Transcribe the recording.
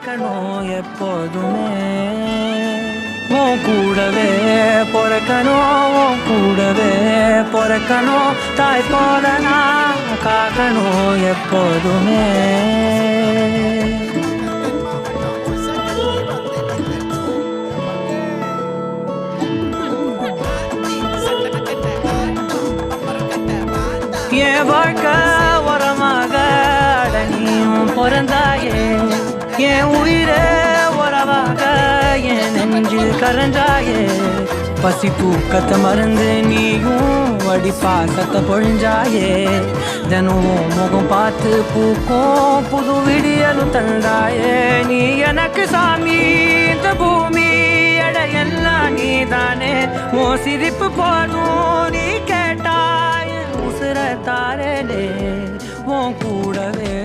இருக்கணும் எப்போதுமே உன் கூடவே பொறக்கணும் உன் கூடவே பொறக்கணும் தாய் போல நான் காக்கணும் எப்போதுமே என் வாழ்க்கை உரமாக அடனியும் பிறந்தாயே என் உயிரே உறவாக என் நெஞ்சு கரஞ்சாயே பசி தூக்கத்தை மறந்து நீயும் வடி பாசத்தை பொழிஞ்சாயே தினமும் முகம் பார்த்து பூக்கும் புது விடியலும் தந்தாயே நீ எனக்கு சாமி இந்த பூமி எடையெல்லாம் நீ தானே ஓ சிரிப்பு போதும் நீ கேட்டாய் உசுர தாரலே உன் கூடவே